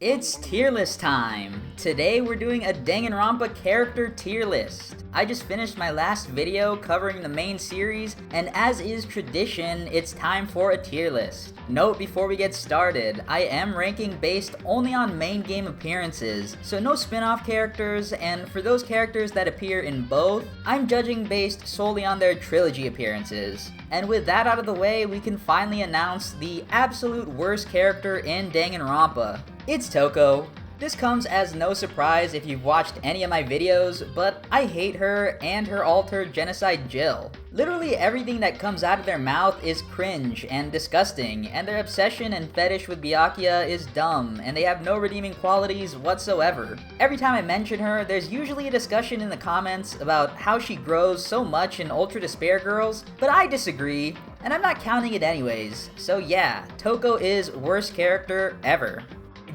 It's tier list time! Today we're doing a Danganronpa character tier list. I just finished my last video covering the main series, and as is tradition, it's time for a tier list. Note before we get started, I am ranking based only on main game appearances, so no spin-off characters, and for those characters that appear in both, I'm judging based solely on their trilogy appearances. And with that out of the way, we can finally announce the absolute worst character in Danganronpa. It's Toko. This comes as no surprise if you've watched any of my videos, but I hate her and her alter Genocide Jill. Literally everything that comes out of their mouth is cringe and disgusting, and their obsession and fetish with Byakuya is dumb, and they have no redeeming qualities whatsoever. Every time I mention her, there's usually a discussion in the comments about how she grows so much in Ultra Despair Girls, but I disagree, and I'm not counting it anyways. So yeah, Toko is worst character ever.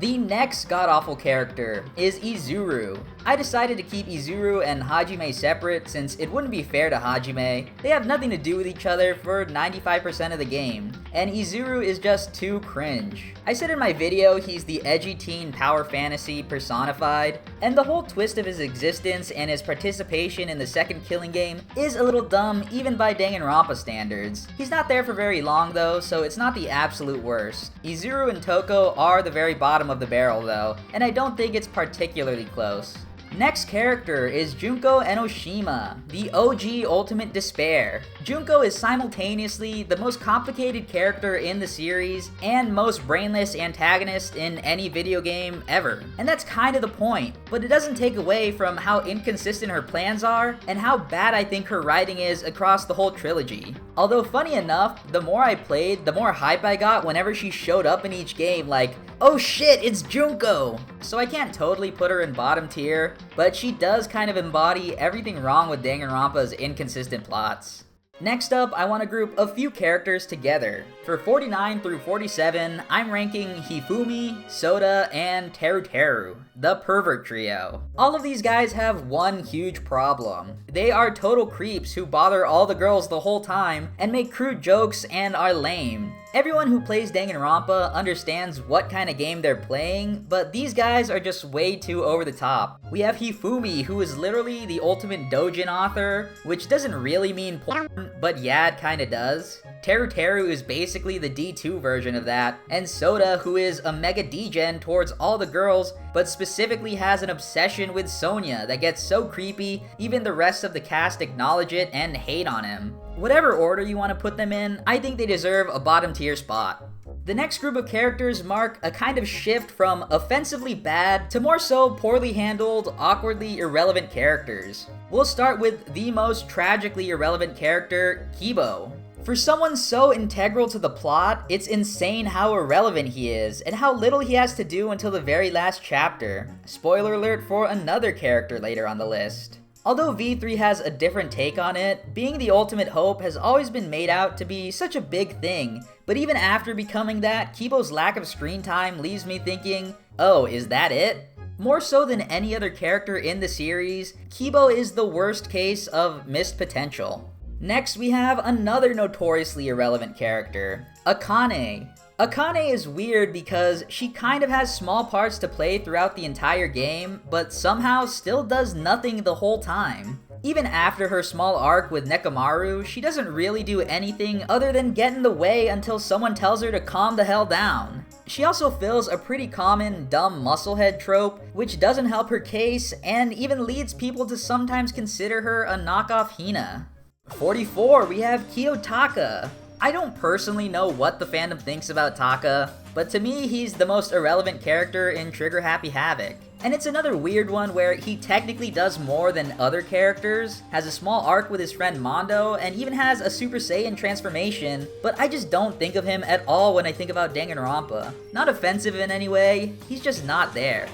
The next god-awful character is Izuru. I decided to keep Izuru and Hajime separate since it wouldn't be fair to Hajime. They have nothing to do with each other for 95% of the game, and Izuru is just too cringe. I said in my video he's the edgy teen power fantasy personified, and the whole twist of his existence and his participation in the second Killing Game is a little dumb even by Danganronpa standards. He's not there for very long though, so it's not the absolute worst. Izuru and Toko are the very bottom of the barrel though, and I don't think it's particularly close. Next character is Junko Enoshima, the OG Ultimate Despair. Junko is simultaneously the most complicated character in the series and most brainless antagonist in any video game ever. And that's kind of the point, but it doesn't take away from how inconsistent her plans are and how bad I think her writing is across the whole trilogy. Although funny enough, the more I played, the more hype I got whenever she showed up in each game, like, oh shit, it's Junko! So I can't totally put her in bottom tier, but she does kind of embody everything wrong with Danganronpa's inconsistent plots. Next up, I want to group a few characters together. For 49 through 47, I'm ranking Hifumi, Soda, and Teru, the pervert trio. All of these guys have one huge problem. They are total creeps who bother all the girls the whole time and make crude jokes and are lame. Everyone who plays Danganronpa understands what kind of game they're playing, but these guys are just way too over the top. We have Hifumi, who is literally the ultimate doujin author, which doesn't really mean porn, but yeah, it kinda does. Teru is basically the D2 version of that, and Soda, who is a mega degen towards all the girls, but specifically has an obsession with Sonia that gets so creepy, even the rest of the cast acknowledge it and hate on him. Whatever order you want to put them in, I think they deserve a bottom tier spot. The next group of characters mark a kind of shift from offensively bad to more so poorly handled, awkwardly irrelevant characters. We'll start with the most tragically irrelevant character, Kibo. For someone so integral to the plot, it's insane how irrelevant he is, and how little he has to do until the very last chapter. Spoiler alert for another character later on the list. Although V3 has a different take on it, being the ultimate hope has always been made out to be such a big thing, but even after becoming that, Kibo's lack of screen time leaves me thinking, oh, is that it? More so than any other character in the series, Kibo is the worst case of missed potential. Next, we have another notoriously irrelevant character, Akane. Akane is weird because she kind of has small parts to play throughout the entire game, but somehow still does nothing the whole time. Even after her small arc with Nekomaru, she doesn't really do anything other than get in the way until someone tells her to calm the hell down. She also fills a pretty common dumb musclehead trope, which doesn't help her case and even leads people to sometimes consider her a knockoff Hina. 44, we have Kiyotaka. I don't personally know what the fandom thinks about Taka, but to me he's the most irrelevant character in Trigger Happy Havoc. And it's another weird one where he technically does more than other characters, has a small arc with his friend Mondo, and even has a Super Saiyan transformation, but I just don't think of him at all when I think about Danganronpa. Not offensive in any way, he's just not there.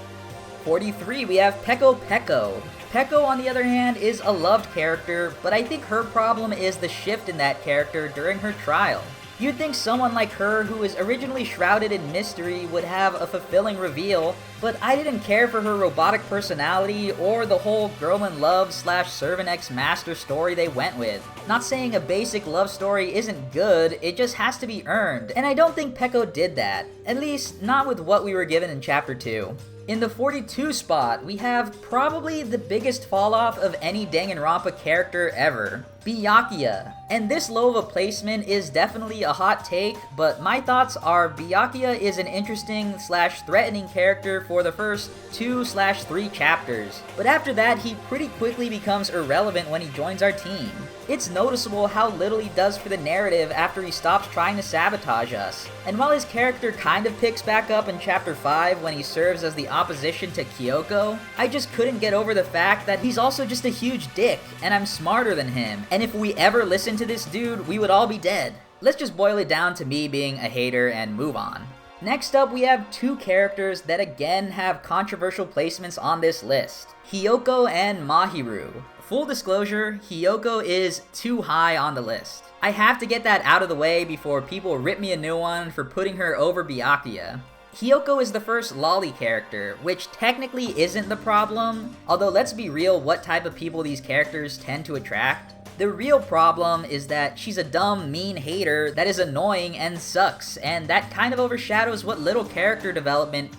43, we have Peko Peko. Peko, on the other hand, is a loved character, but I think her problem is the shift in that character during her trial. You'd think someone like her, who is originally shrouded in mystery, would have a fulfilling reveal, but I didn't care for her robotic personality or the whole girl in love / servant ex master story they went with. Not saying a basic love story isn't good, it just has to be earned, and I don't think Peko did that. At least, not with what we were given in Chapter 2. In the 42 spot, we have probably the biggest falloff of any Danganronpa character ever, Byakuya. And this low of a placement is definitely a hot take, but my thoughts are Byakuya is an interesting / threatening character for the first 2 / 3 chapters, but after that he pretty quickly becomes irrelevant when he joins our team. It's noticeable how little he does for the narrative after he stops trying to sabotage us. And while his character kind of picks back up in Chapter 5 when he serves as the opposition to Kyoko, I just couldn't get over the fact that he's also just a huge dick, and I'm smarter than him, and if we ever listened to this dude, we would all be dead. Let's just boil it down to me being a hater and move on. Next up, we have 2 characters that again have controversial placements on this list, Hiyoko and Mahiru. Full disclosure, Hiyoko is too high on the list. I have to get that out of the way before people rip me a new one for putting her over Byakuya. Hiyoko is the first lolly character, which technically isn't the problem, although let's be real, what type of people these characters tend to attract? The real problem is that she's a dumb, mean hater that is annoying and sucks, and that kind of overshadows what little character development,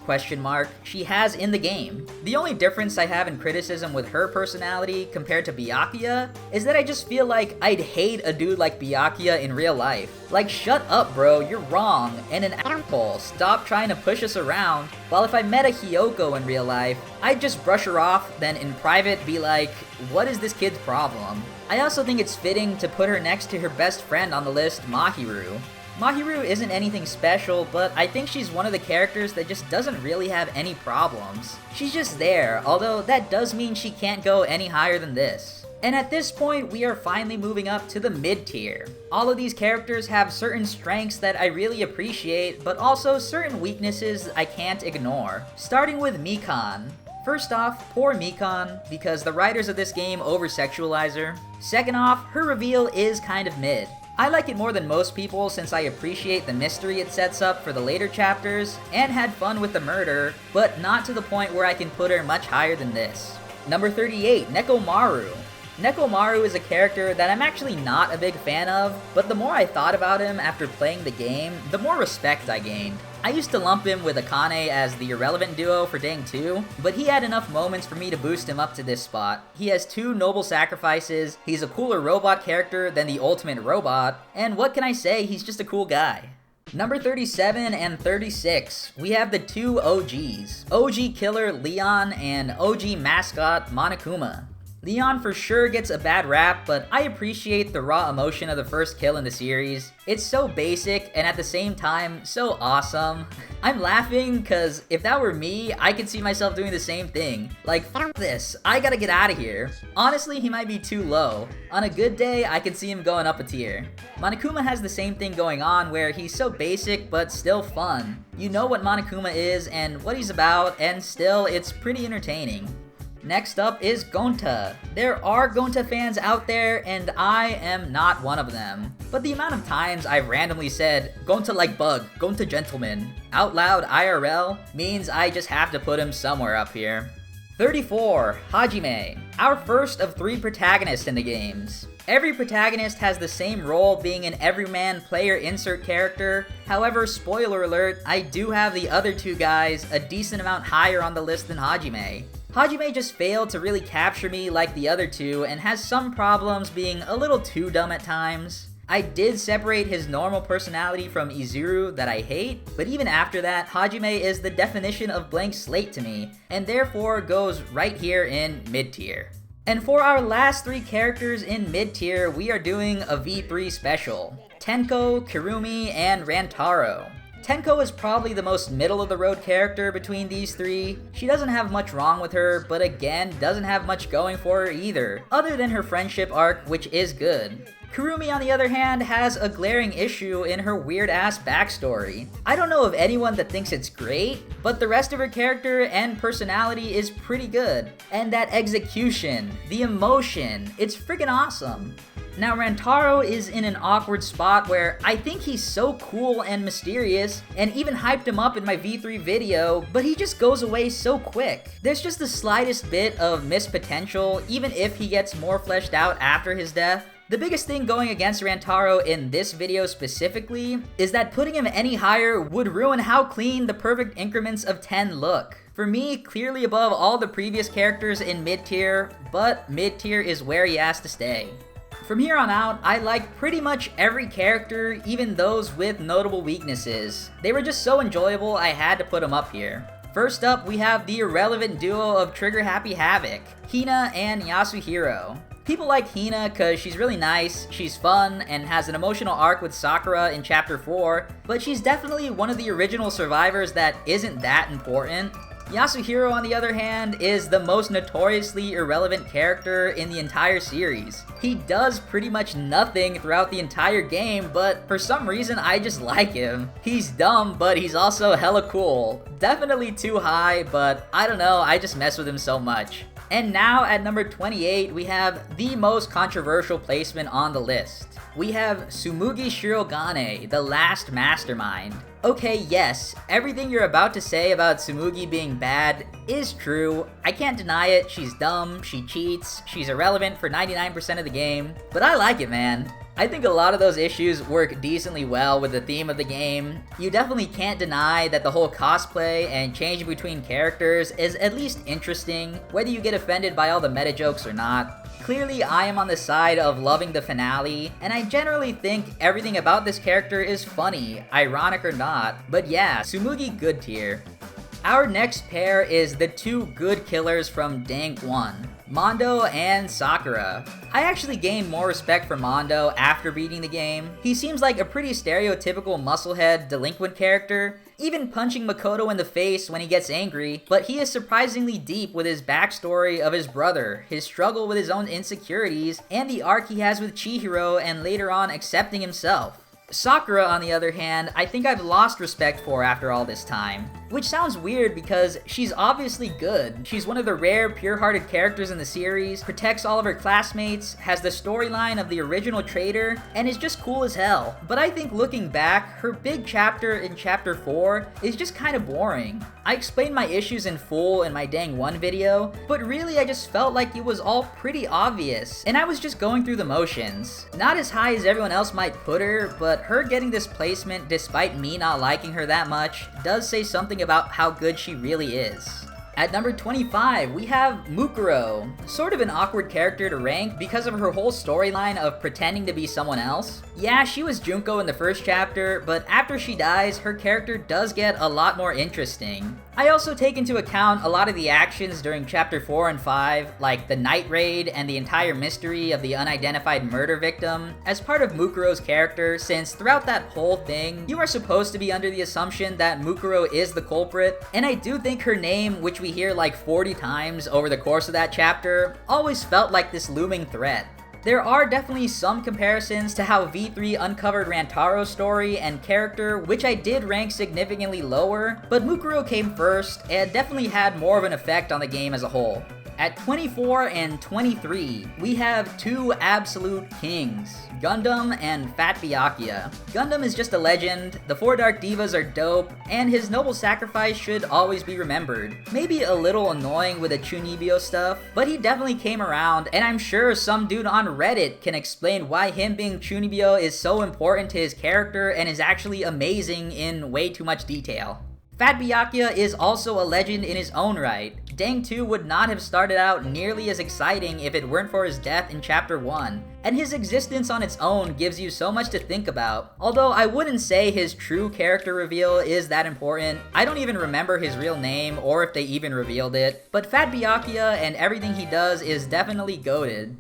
she has in the game. The only difference I have in criticism with her personality compared to Byakuya is that I just feel like I'd hate a dude like Byakuya in real life. Like, shut up bro, you're wrong, and an asshole, stop trying to push us around. While if I met a Hiyoko in real life, I'd just brush her off, then in private be like, what is this kid's problem? I also think it's fitting to put her next to her best friend on the list, Mahiru. Mahiru isn't anything special, but I think she's one of the characters that just doesn't really have any problems. She's just there, although that does mean she can't go any higher than this. And at this point, we are finally moving up to the mid-tier. All of these characters have certain strengths that I really appreciate, but also certain weaknesses I can't ignore. Starting with Mikan. First off, poor Mikan, because the writers of this game over-sexualize her. Second off, her reveal is kind of mid. I like it more than most people since I appreciate the mystery it sets up for the later chapters, and had fun with the murder, but not to the point where I can put her much higher than this. Number 38, Nekomaru. Nekomaru is a character that I'm actually not a big fan of, but the more I thought about him after playing the game, the more respect I gained. I used to lump him with Akane as the irrelevant duo for Dang 2, but he had enough moments for me to boost him up to this spot. He has 2 noble sacrifices, he's a cooler robot character than the ultimate robot, and what can I say, he's just a cool guy. Number 37 and 36, we have the 2 OGs. OG killer Leon and OG mascot Monokuma. Leon for sure gets a bad rap, but I appreciate the raw emotion of the first kill in the series. It's so basic and at the same time, so awesome. I'm laughing cause if that were me, I could see myself doing the same thing. Like, f this, I gotta get out of here. Honestly, he might be too low. On a good day, I could see him going up a tier. Monokuma has the same thing going on where he's so basic but still fun. You know what Monokuma is and what he's about, and still, it's pretty entertaining. Next up is Gonta. There are Gonta fans out there, and I am not one of them. But the amount of times I've randomly said, Gonta like bug, Gonta gentleman, out loud IRL, means I just have to put him somewhere up here. 34, Hajime, our first of 3 protagonists in the games. Every protagonist has the same role, being an everyman player insert character. However, spoiler alert, I do have the other 2 guys a decent amount higher on the list than Hajime. Hajime just failed to really capture me like the other 2 and has some problems being a little too dumb at times. I did separate his normal personality from Izuru that I hate, but even after that, Hajime is the definition of blank slate to me, and therefore goes right here in mid-tier. And for our last 3 characters in mid-tier, we are doing a V3 special. Tenko, Kirumi, and Rantaro. Tenko is probably the most middle-of-the-road character between these 3. She doesn't have much wrong with her, but again, doesn't have much going for her either, other than her friendship arc, which is good. Kirumi, on the other hand, has a glaring issue in her weird-ass backstory. I don't know of anyone that thinks it's great, but the rest of her character and personality is pretty good. And that execution, the emotion, it's friggin' awesome. Now Rantaro is in an awkward spot where I think he's so cool and mysterious, and even hyped him up in my V3 video, but he just goes away so quick. There's just the slightest bit of missed potential, even if he gets more fleshed out after his death. The biggest thing going against Rantaro in this video specifically is that putting him any higher would ruin how clean the perfect increments of 10 look. For me, clearly above all the previous characters in mid-tier, but mid-tier is where he has to stay. From here on out, I like pretty much every character, even those with notable weaknesses. They were just so enjoyable, I had to put them up here. First up, we have the irrelevant duo of Trigger Happy Havoc, Hina and Yasuhiro. People like Hina cause she's really nice, she's fun, and has an emotional arc with Sakura in Chapter 4, but she's definitely one of the original survivors that isn't that important. Yasuhiro, on the other hand, is the most notoriously irrelevant character in the entire series. He does pretty much nothing throughout the entire game, but for some reason I just like him. He's dumb, but he's also hella cool. Definitely too high, but I don't know, I just mess with him so much. And now at number 28, we have the most controversial placement on the list. We have Tsumugi Shirogane, the last mastermind. Okay, yes, everything you're about to say about Tsumugi being bad is true. I can't deny it, she's dumb, she cheats, she's irrelevant for 99% of the game, but I like it, man. I think a lot of those issues work decently well with the theme of the game. You definitely can't deny that the whole cosplay and changing between characters is at least interesting, whether you get offended by all the meta jokes or not. Clearly, I am on the side of loving the finale, and I generally think everything about this character is funny, ironic or not, but yeah, Tsumugi good tier. Our next pair is the two good killers from Dank 1. Mondo and Sakura. I actually gained more respect for Mondo after beating the game. He seems like a pretty stereotypical musclehead delinquent character, even punching Makoto in the face when he gets angry, but he is surprisingly deep with his backstory of his brother, his struggle with his own insecurities, and the arc he has with Chihiro and later on accepting himself. Sakura, on the other hand, I think I've lost respect for after all this time. Which sounds weird because she's obviously good. She's one of the rare, pure-hearted characters in the series, protects all of her classmates, has the storyline of the original traitor, and is just cool as hell. But I think looking back, her big chapter in Chapter 4 is just kind of boring. I explained my issues in full in my Dang 1 video, but really I just felt like it was all pretty obvious, and I was just going through the motions. Not as high as everyone else might put her, but her getting this placement despite me not liking her that much does say something about how good she really is. At number 25, we have Mukuro, sort of an awkward character to rank because of her whole storyline of pretending to be someone else. Yeah, she was Junko in the first chapter, but after she dies, her character does get a lot more interesting. I also take into account a lot of the actions during Chapter 4 and 5, like the night raid and the entire mystery of the unidentified murder victim, as part of Mukuro's character, since throughout that whole thing, you are supposed to be under the assumption that Mukuro is the culprit, and I do think her name, which we hear like 40 times over the course of that chapter, always felt like this looming threat. There are definitely some comparisons to how V3 uncovered Rantaro's story and character, which I did rank significantly lower, but Mukuro came first and definitely had more of an effect on the game as a whole. At 24 and 23, we have two absolute kings, Gundam and Fat Byakuya. Gundam is just a legend, the four Dark Divas are dope, and his noble sacrifice should always be remembered. Maybe a little annoying with the Chunibyo stuff, but he definitely came around, and I'm sure some dude on Reddit can explain why him being Chunibyo is so important to his character and is actually amazing in way too much detail. Fat Byakuya is also a legend in his own right. Dang 2 would not have started out nearly as exciting if it weren't for his death in Chapter 1, and his existence on its own gives you so much to think about. Although I wouldn't say his true character reveal is that important. I don't even remember his real name or if they even revealed it, but Fat Byakuya and everything he does is definitely goated.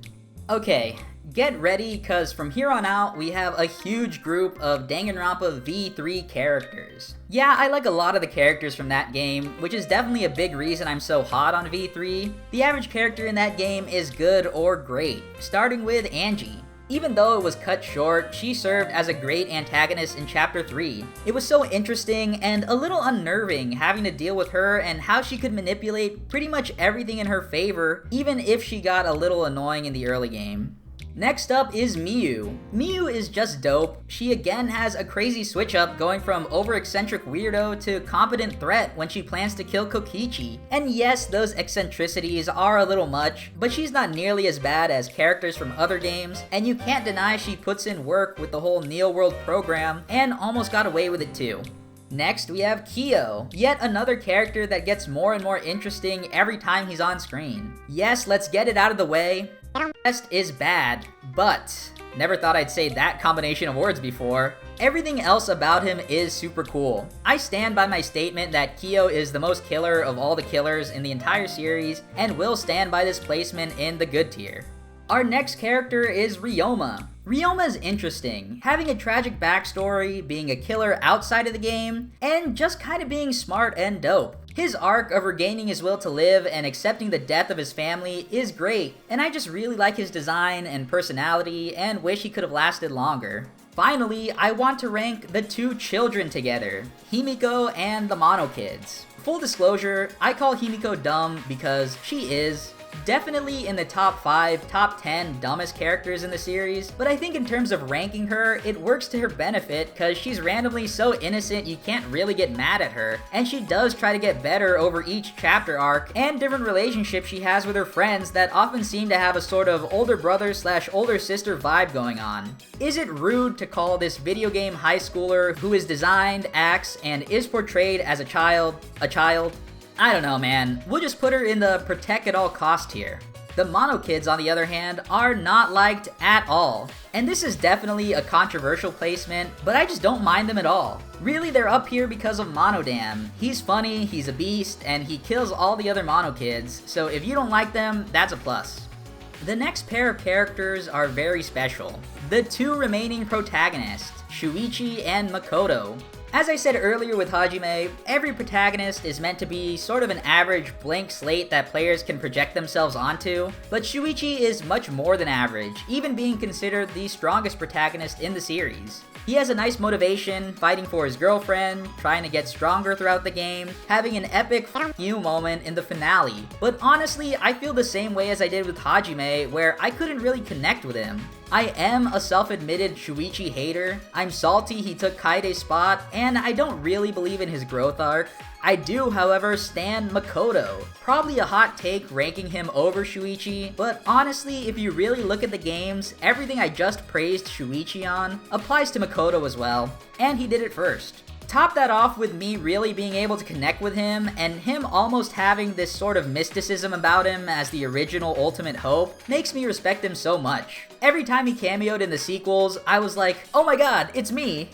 Okay, get ready, cause from here on out, we have a huge group of Danganronpa V3 characters. Yeah, I like a lot of the characters from that game, which is definitely a big reason I'm so hot on V3. The average character in that game is good or great, starting with Angie. Even though it was cut short, she served as a great antagonist in Chapter 3. It was so interesting and a little unnerving having to deal with her and how she could manipulate pretty much everything in her favor, even if she got a little annoying in the early game. Next up is Miyu. Miyu is just dope. She again has a crazy switch up going from over-eccentric weirdo to competent threat when she plans to kill Kokichi. And yes, those eccentricities are a little much, but she's not nearly as bad as characters from other games, and you can't deny she puts in work with the whole Neo World program and almost got away with it too. Next, we have Kyo, yet another character that gets more and more interesting every time he's on screen. Yes, let's get it out of the way. Best is bad, but never thought I'd say that combination of words before. Everything else about him is super cool. I stand by my statement that Kyo is the most killer of all the killers in the entire series, and will stand by this placement in the good tier. Our next character is Ryoma. Ryoma is interesting, having a tragic backstory, being a killer outside of the game, and just kind of being smart and dope. His arc of regaining his will to live and accepting the death of his family is great, and I just really like his design and personality and wish he could have lasted longer. Finally, I want to rank the two children together, Himiko and the Mono Kids. Full disclosure, I call Himiko dumb because she is. Definitely in the top 5, top 10 dumbest characters in the series, but I think in terms of ranking her, it works to her benefit because she's randomly so innocent you can't really get mad at her, and she does try to get better over each chapter arc and different relationships she has with her friends that often seem to have a sort of older brother / older sister vibe going on. Is it rude to call this video game high schooler who is designed, acts, and is portrayed as a child? I don't know, man. We'll just put her in the protect at all cost tier. The Mono Kids, on the other hand, are not liked at all. And this is definitely a controversial placement, but I just don't mind them at all. Really, they're up here because of Monodam. He's funny, he's a beast, and he kills all the other Mono Kids, so if you don't like them, that's a plus. The next pair of characters are very special. The two remaining protagonists, Shuichi and Makoto. As I said earlier with Hajime, every protagonist is meant to be sort of an average blank slate that players can project themselves onto, but Shuichi is much more than average, even being considered the strongest protagonist in the series. He has a nice motivation, fighting for his girlfriend, trying to get stronger throughout the game, having an epic "f you" moment in the finale. But honestly, I feel the same way as I did with Hajime, where I couldn't really connect with him. I am a self-admitted Shuichi hater. I'm salty he took Kaide's spot, and I don't really believe in his growth arc. I do, however, stan Makoto. Probably a hot take ranking him over Shuichi, but honestly, if you really look at the games, everything I just praised Shuichi on applies to Makoto as well, and he did it first. Top that off with me really being able to connect with him, and him almost having this sort of mysticism about him as the original Ultimate Hope makes me respect him so much. Every time he cameoed in the sequels, I was like, oh my god, it's me!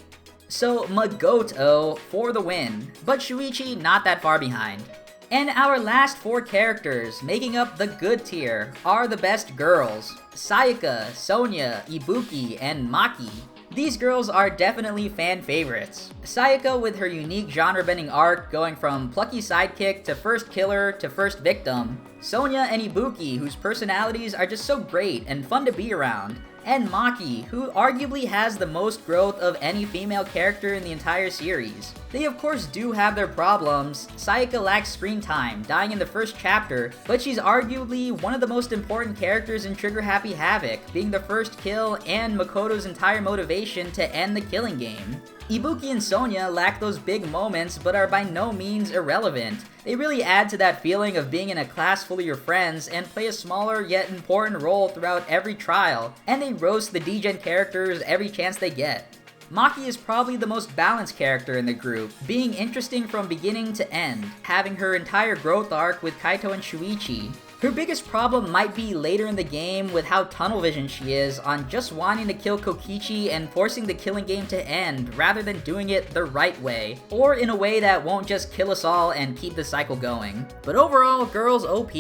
So Magoto for the win, but Shuichi not that far behind. And our last 4 characters making up the good tier are the best girls, Sayaka, Sonya, Ibuki, and Maki. These girls are definitely fan favorites. Sayaka with her unique genre-bending arc going from plucky sidekick to first killer to first victim. Sonya and Ibuki, whose personalities are just so great and fun to be around. And Maki, who arguably has the most growth of any female character in the entire series. They of course do have their problems. Sayaka lacks screen time, dying in the first chapter, but she's arguably one of the most important characters in Trigger Happy Havoc, being the first kill and Makoto's entire motivation to end the killing game. Ibuki and Sonya lack those big moments but are by no means irrelevant. They really add to that feeling of being in a class full of your friends and play a smaller yet important role throughout every trial, and they roast the D-Gen characters every chance they get. Maki is probably the most balanced character in the group, being interesting from beginning to end, having her entire growth arc with Kaito and Shuichi. Her biggest problem might be later in the game with how tunnel vision she is on just wanting to kill Kokichi and forcing the killing game to end rather than doing it the right way, or in a way that won't just kill us all and keep the cycle going. But overall, girls OP.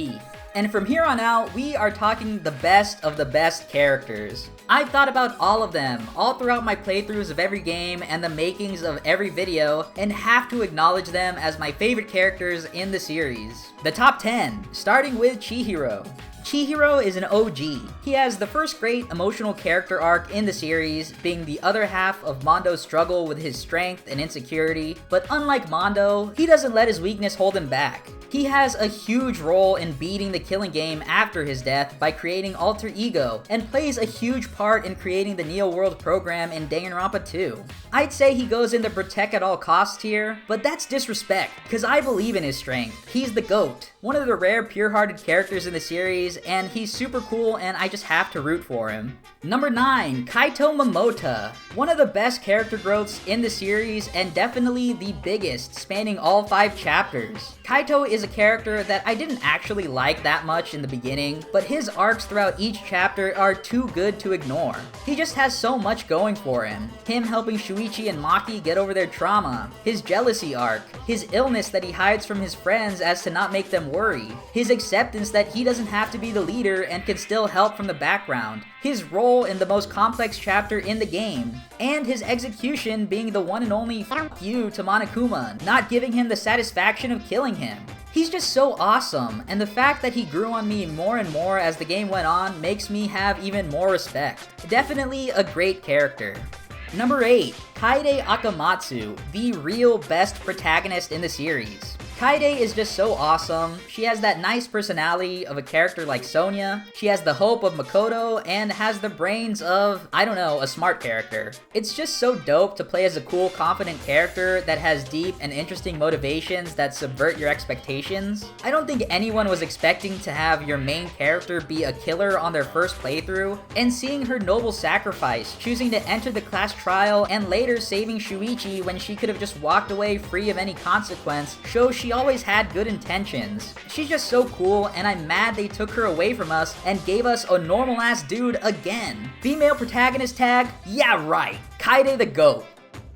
And from here on out, we are talking the best of the best characters. I've thought about all of them, all throughout my playthroughs of every game and the makings of every video, and have to acknowledge them as my favorite characters in the series. The top 10, starting with Chihiro. Chihiro is an OG. He has the first great emotional character arc in the series, being the other half of Mondo's struggle with his strength and insecurity, but unlike Mondo, he doesn't let his weakness hold him back. He has a huge role in beating the killing game after his death by creating Alter Ego, and plays a huge part in creating the Neo World program in Danganronpa 2. I'd say he goes in the protect at all costs tier, but that's disrespect, cause I believe in his strength. He's the GOAT, one of the rare pure-hearted characters in the series, and he's super cool and I just have to root for him. Number 9, Kaito Momota. One of the best character growths in the series and definitely the biggest, spanning all 5 chapters. Kaito is a character that I didn't actually like that much in the beginning, but his arcs throughout each chapter are too good to ignore. He just has so much going for him. Him helping Shuichi and Maki get over their trauma, his jealousy arc, his illness that he hides from his friends as to not make them worry, his acceptance that he doesn't have to be the leader and can still help from the background, his role in the most complex chapter in the game, and his execution being the one and only "fuck you" to Monokuma, not giving him the satisfaction of killing him. He's just so awesome, and the fact that he grew on me more and more as the game went on makes me have even more respect. Definitely a great character. Number 8, Kaede Akamatsu, the real best protagonist in the series. Kaede is just so awesome. She has that nice personality of a character like Sonya, she has the hope of Makoto, and has the brains of, I don't know, a smart character. It's just so dope to play as a cool, confident character that has deep and interesting motivations that subvert your expectations. I don't think anyone was expecting to have your main character be a killer on their first playthrough, and seeing her noble sacrifice, choosing to enter the class trial and later saving Shuichi when she could have just walked away free of any consequence, shows she always had good intentions. She's just so cool, and I'm mad they took her away from us and gave us a normal ass dude again. Female protagonist tag? Yeah right, Kaede the GOAT.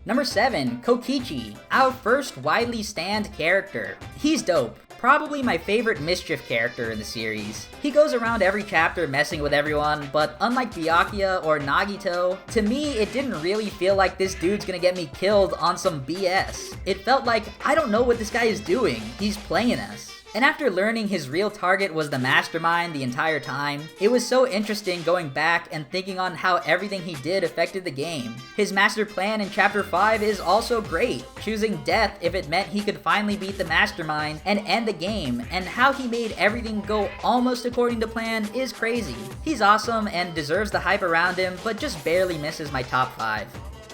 Number 7, Kokichi, our first widely stanned character. He's dope. Probably my favorite mischief character in the series. He goes around every chapter messing with everyone, but unlike Byakuya or Nagito, to me it didn't really feel like this dude's gonna get me killed on some BS. It felt like, I don't know what this guy is doing, he's playing us. And after learning his real target was the mastermind the entire time, it was so interesting going back and thinking on how everything he did affected the game. His master plan in Chapter 5 is also great, choosing death if it meant he could finally beat the mastermind and end the game, and how he made everything go almost according to plan is crazy. He's awesome and deserves the hype around him, but just barely misses my top 5.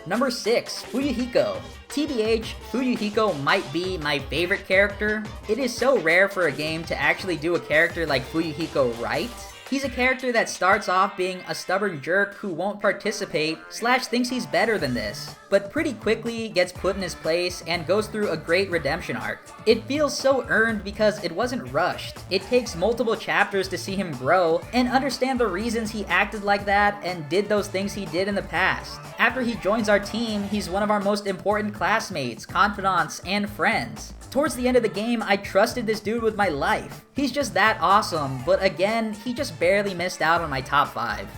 Number 6, Fuyuhiko. TBH, Fuyuhiko might be my favorite character. It is so rare for a game to actually do a character like Fuyuhiko right. He's a character that starts off being a stubborn jerk who won't participate / thinks he's better than this, but pretty quickly gets put in his place and goes through a great redemption arc. It feels so earned because it wasn't rushed. It takes multiple chapters to see him grow and understand the reasons he acted like that and did those things he did in the past. After he joins our team, he's one of our most important classmates, confidants, and friends. Towards the end of the game, I trusted this dude with my life. He's just that awesome, but again, he just barely missed out on my top 5.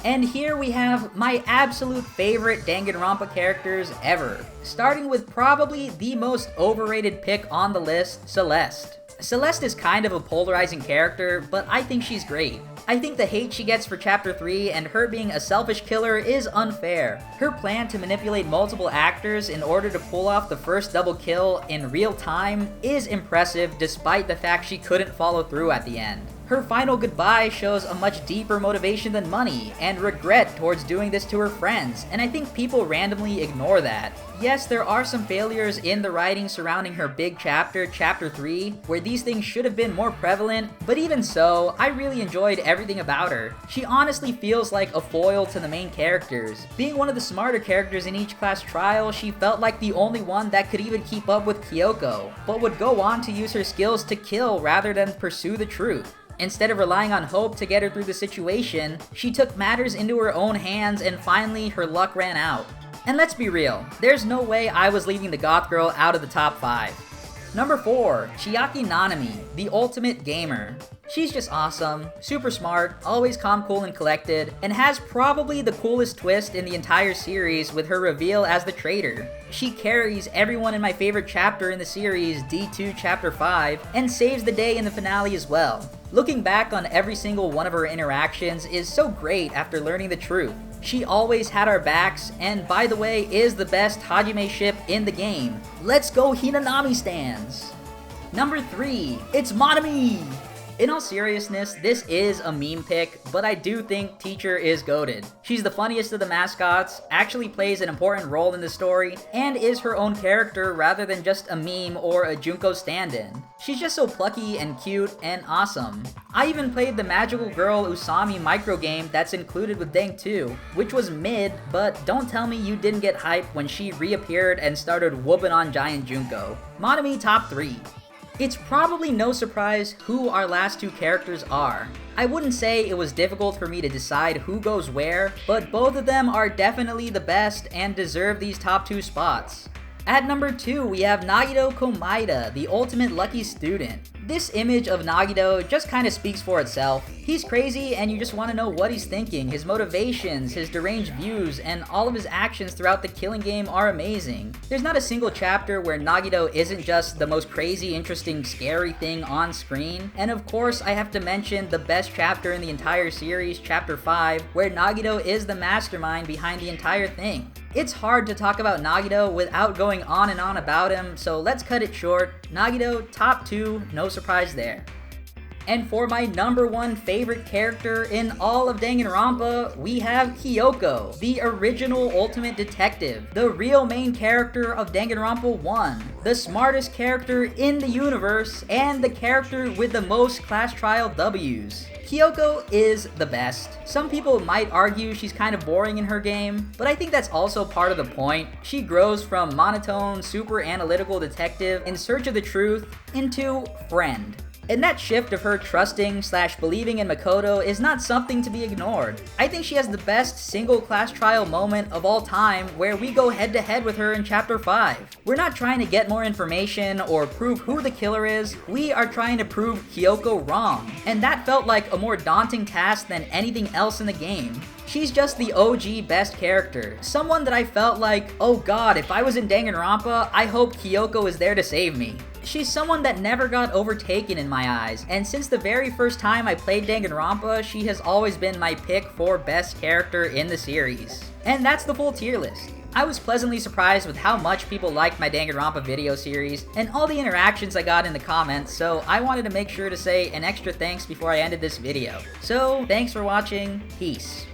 And here we have my absolute favorite Danganronpa characters ever. Starting with probably the most overrated pick on the list, Celeste. Celeste is kind of a polarizing character, but I think she's great. I think the hate she gets for Chapter 3 and her being a selfish killer is unfair. Her plan to manipulate multiple actors in order to pull off the first double kill in real time is impressive despite the fact she couldn't follow through at the end. Her final goodbye shows a much deeper motivation than money, and regret towards doing this to her friends, and I think people randomly ignore that. Yes, there are some failures in the writing surrounding her big chapter, Chapter 3, where these things should have been more prevalent, but even so, I really enjoyed everything about her. She honestly feels like a foil to the main characters. Being one of the smarter characters in each class trial, she felt like the only one that could even keep up with Kyoko, but would go on to use her skills to kill rather than pursue the truth. Instead of relying on hope to get her through the situation, she took matters into her own hands and finally her luck ran out. And let's be real, there's no way I was leaving the goth girl out of the top 5. Number 4, Chiaki Nanami, the ultimate gamer. She's just awesome, super smart, always calm, cool, and collected, and has probably the coolest twist in the entire series with her reveal as the traitor. She carries everyone in my favorite chapter in the series, D2 Chapter 5, and saves the day in the finale as well. Looking back on every single one of her interactions is so great after learning the truth. She always had our backs, and by the way, is the best Hajime ship in the game. Let's go Hinanami stans! Number 3, it's Monami! In all seriousness, this is a meme pick, but I do think Teacher is goated. She's the funniest of the mascots, actually plays an important role in the story, and is her own character rather than just a meme or a Junko stand-in. She's just so plucky and cute and awesome. I even played the Magical Girl Usami microgame that's included with Dang 2, which was mid, but don't tell me you didn't get hyped when she reappeared and started whooping on Giant Junko. Monami top 3. It's probably no surprise who our last two characters are. I wouldn't say it was difficult for me to decide who goes where, but both of them are definitely the best and deserve these top 2 spots. At number 2, we have Nagito Komaeda, the ultimate lucky student. This image of Nagito just kinda speaks for itself. He's crazy and you just want to know what he's thinking, his motivations, his deranged views, and all of his actions throughout the Killing Game are amazing. There's not a single chapter where Nagito isn't just the most crazy, interesting, scary thing on screen. And of course, I have to mention the best chapter in the entire series, Chapter 5, where Nagito is the mastermind behind the entire thing. It's hard to talk about Nagito without going on and on about him, so let's cut it short. Nagito, top 2, no surprise there. And for my number 1 favorite character in all of Danganronpa, we have Kyoko, the original ultimate detective, the real main character of Danganronpa 1, the smartest character in the universe, and the character with the most class trial W's. Kyoko is the best. Some people might argue she's kind of boring in her game, but I think that's also part of the point. She grows from monotone, super analytical detective in search of the truth into friend. And that shift of her trusting / believing in Makoto is not something to be ignored. I think she has the best single class trial moment of all time where we go head to head with her in Chapter 5. We're not trying to get more information or prove who the killer is, we are trying to prove Kyoko wrong. And that felt like a more daunting task than anything else in the game. She's just the OG best character. Someone that I felt like, oh god, if I was in Danganronpa, I hope Kyoko is there to save me. She's someone that never got overtaken in my eyes, and since the very first time I played Danganronpa, she has always been my pick for best character in the series. And that's the full tier list. I was pleasantly surprised with how much people liked my Danganronpa video series, and all the interactions I got in the comments, so I wanted to make sure to say an extra thanks before I ended this video. So, thanks for watching, peace.